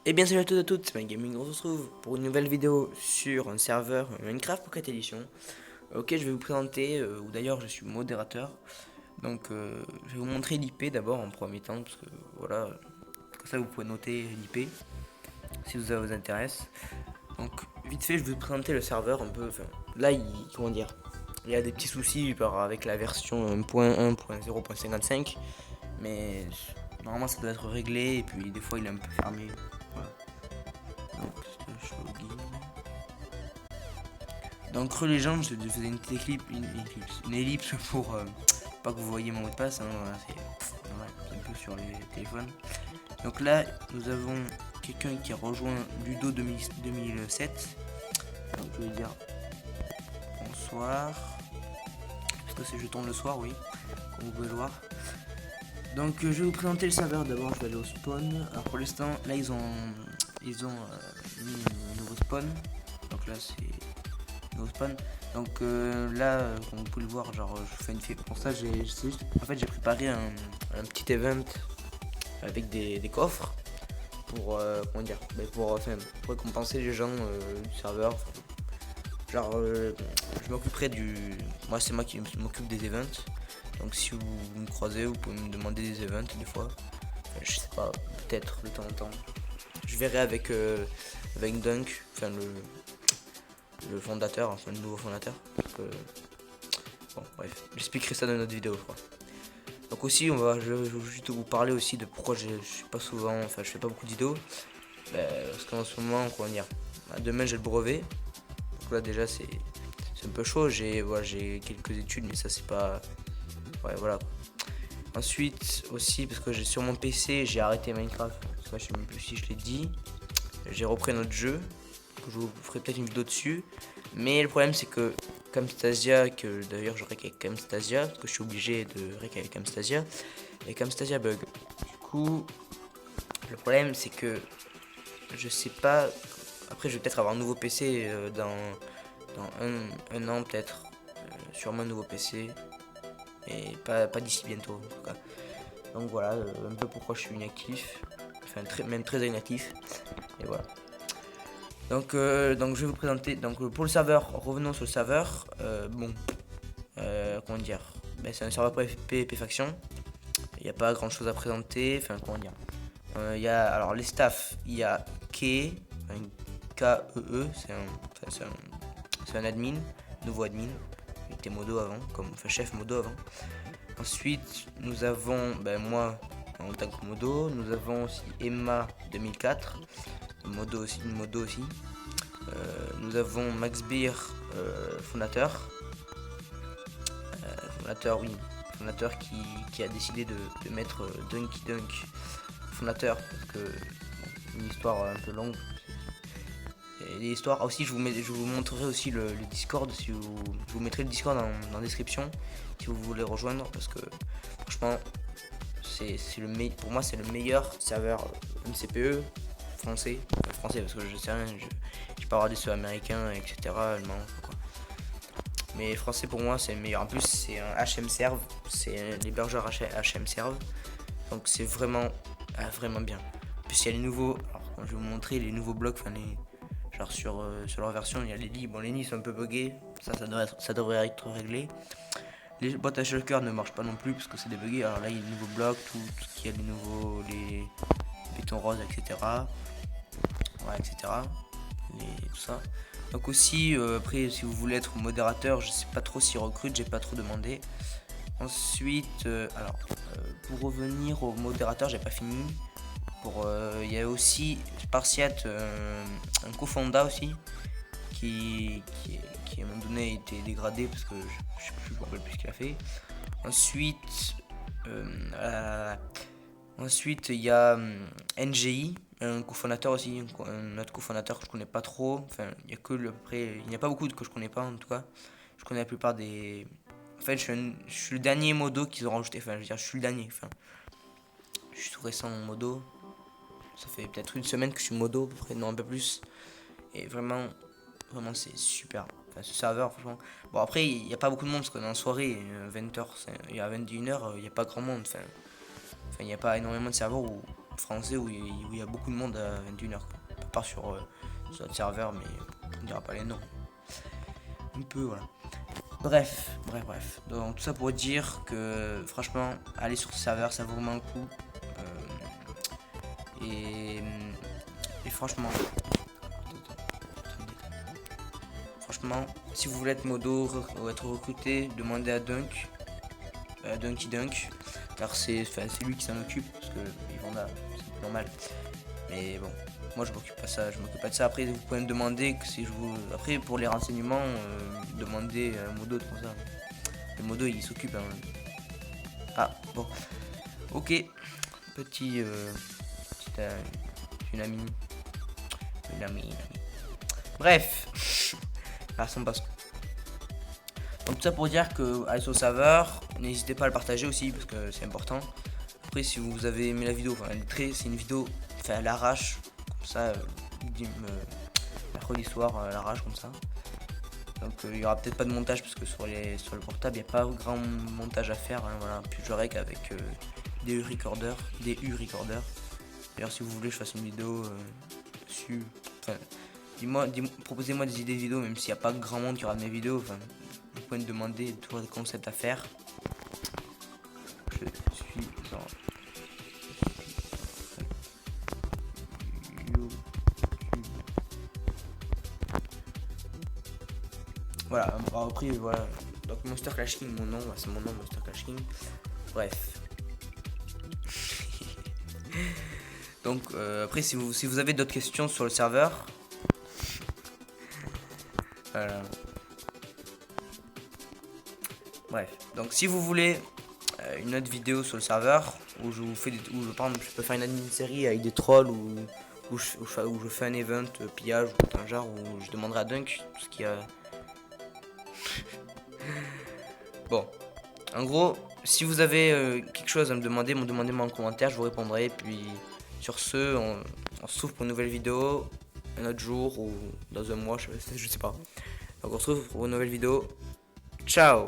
Et bien salut à tous et à toutes, c'est MyGaming, on se retrouve pour une nouvelle vidéo sur un serveur Minecraft Pocket Edition. Ok, je vais vous présenter, ou d'ailleurs je suis modérateur. Donc je vais vous montrer l'IP d'abord en premier temps, parce que voilà, comme ça vous pouvez noter l'IP si ça vous intéresse. Donc vite fait je vais vous présenter le serveur un peu, enfin là comment dire, il y a des petits soucis avec la version 1.1.0.55, mais normalement ça doit être réglé et puis des fois il est un peu fermé. Voilà. Donc, dans Creux Légende, je faisais une petite une ellipse pour pas que vous voyez mon mot de passe. Hein, voilà, c'est un peu sur les téléphones. Donc là, nous avons quelqu'un qui a rejoint Ludo 2007. Donc je vais dire bonsoir. Parce que je tourne le soir, oui, comme vous pouvez le voir. Donc je vais vous présenter le serveur. D'abord, je vais aller au spawn. Alors pour l'instant, là ils ont mis un nouveau spawn. Donc là c'est spawn. Donc là, comme vous pouvez le voir, genre je fais une fille. Pour ça, en fait, j'ai préparé un petit event avec des coffres pour comment dire, pour récompenser les gens du serveur. Genre, je m'occuperai moi, c'est moi qui m'occupe des events. Donc si vous me croisez, vous pouvez me demander des events des fois. Enfin, je sais pas, peut-être de temps en temps. Je verrai avec Dunk, enfin le fondateur, enfin le nouveau fondateur. Donc, bon, bref, j'expliquerai ça dans notre vidéo, je crois. Donc aussi, je vais juste vous parler aussi de pourquoi je suis pas souvent, enfin je fais pas beaucoup de vidéos. Parce qu'en ce moment, comment dire, demain j'ai le brevet. Donc là déjà c'est un peu chaud. J'ai quelques études, mais ça c'est pas, ouais voilà. Ensuite aussi parce que j'ai sur mon PC j'ai arrêté Minecraft. Parce que je sais même plus si je l'ai dit. J'ai repris notre jeu. Je vous ferai peut-être une vidéo dessus. Mais le problème c'est que Camstasia, que d'ailleurs je rec avec Camstasia, parce que je suis obligé de rec avec Camstasia, et Camstasia bug. Du coup, le problème c'est que je sais pas. Après, je vais peut-être avoir un nouveau PC dans un an, peut-être. Sûrement un nouveau PC. Et pas d'ici bientôt, en tout cas. Donc voilà, un peu pourquoi je suis inactif. Enfin, même très inactif. Et voilà. Donc je vais vous présenter. Donc pour le serveur, revenons sur le serveur. Bon, comment dire, c'est un serveur PvP faction. Il n'y a pas grand chose à présenter. Enfin, comment dire. Il y a alors les staffs. Il y a K, K-E-E, c'est un admin, nouveau admin. Il était modo avant, enfin chef modo avant. Ensuite, nous avons moi en tant que modo. Nous avons aussi Emma 2004, modo aussi. Nous avons Max Beer, fondateur. Fondateur qui a décidé de mettre Dunky Dunk fondateur, parce que une histoire un peu longue. Et les histoires aussi, je vous montrerai aussi le Discord, je vous mettrai le Discord dans la description si vous voulez rejoindre, parce que franchement pour moi c'est le meilleur serveur MCPE français, parce que je sais rien, je peux avoir des serveurs américains, etc., allemands, quoi. Mais français pour moi c'est le meilleur. En plus c'est un HM Serve, c'est l'hébergeur HM Serve, donc c'est vraiment bien. En plus il y a les nouveaux, alors je vais vous montrer les nouveaux blocs, enfin genre sur leur version il y a les lits. Bon, les lits sont un peu buggés, ça devrait être réglé. Les boîtes à shulker ne marchent pas non plus parce que c'est débugué. Alors là il y a les nouveaux blocs, tout ce qu'il y a les bétons roses, etc. Ouais, etc. Tout ça. Donc aussi après si vous voulez être modérateur, je sais pas trop s'ils recrutent, j'ai pas trop demandé. Ensuite pour revenir au modérateur, j'ai pas fini. Il y a aussi Spartiate, un cofonda aussi, qui à un moment donné a été dégradé parce que je me rappelle plus ce qu'il a fait. Ensuite il y a NGI, un cofondateur aussi, un autre cofondateur que je connais pas trop. Enfin, il n'y a pas beaucoup que je connais pas en tout cas. Je connais la plupart des. En fait, je suis le dernier modo qu'ils ont rajouté. Enfin, je veux dire, je suis le dernier. Enfin, je suis tout récent en modo. Ça fait peut-être une semaine que je suis modo, à peu près, non un peu plus. Et vraiment c'est super. Enfin, ce serveur, franchement. Bon, après, il n'y a pas beaucoup de monde parce qu'on est en soirée, 20h, il y a 21h, il n'y a pas grand monde. Enfin, il n'y a pas énormément de serveurs où français où il y a beaucoup de monde à 21h. À part sur notre serveur, mais on dira pas les noms. Un peu, voilà. Bref. Donc tout ça pour dire que franchement, aller sur ce serveur, ça vaut vraiment le coup. Et franchement, si vous voulez être modo ou être recruté, demandez à Dunky Dunk, car c'est lui qui s'en occupe, parce que ils vendent là, c'est normal. Mais bon, moi je m'occupe pas de ça. Après vous pouvez me demander que si je vous, après pour les renseignements, demandez à un modo comme ça. Le modo il s'occupe. Hein. Ah bon, ok, petit, une amie. Bref, passons. Donc tout ça pour dire que ISO serveur, n'hésitez pas à le partager aussi parce que c'est important. Après si vous avez aimé la vidéo, c'est une vidéo faite à l'arrache, comme ça, mercredi soir à l'arrache comme ça. Donc il y aura peut-être pas de montage parce que sur le portable il n'y a pas grand montage à faire. Hein, voilà, puis je rec avec des U-Recorder. D'ailleurs si vous voulez que je fasse une vidéo dessus, proposez-moi des idées de vidéos, même s'il n'y a pas grand monde qui aura mes vidéos. Vous pouvez me demander toujours des concepts à faire. Je suis en YouTube. Voilà, après voilà. Donc Monster Clash King, mon nom, c'est mon nom Monster Clash King. Bref. Donc après si vous avez d'autres questions sur le serveur. Voilà. Bref, donc si vous voulez une autre vidéo sur le serveur où je vous fais par exemple, je peux faire une admin série avec des trolls où je fais un event pillage ou un genre où je demanderai à Dunk tout ce qu'il y a. Bon, en gros, si vous avez quelque chose à me demander, demandez-moi en commentaire, je vous répondrai. Puis sur ce, on se trouve pour une nouvelle vidéo un autre jour ou dans un mois, je sais pas. Donc on se retrouve pour une nouvelle vidéo. Ciao!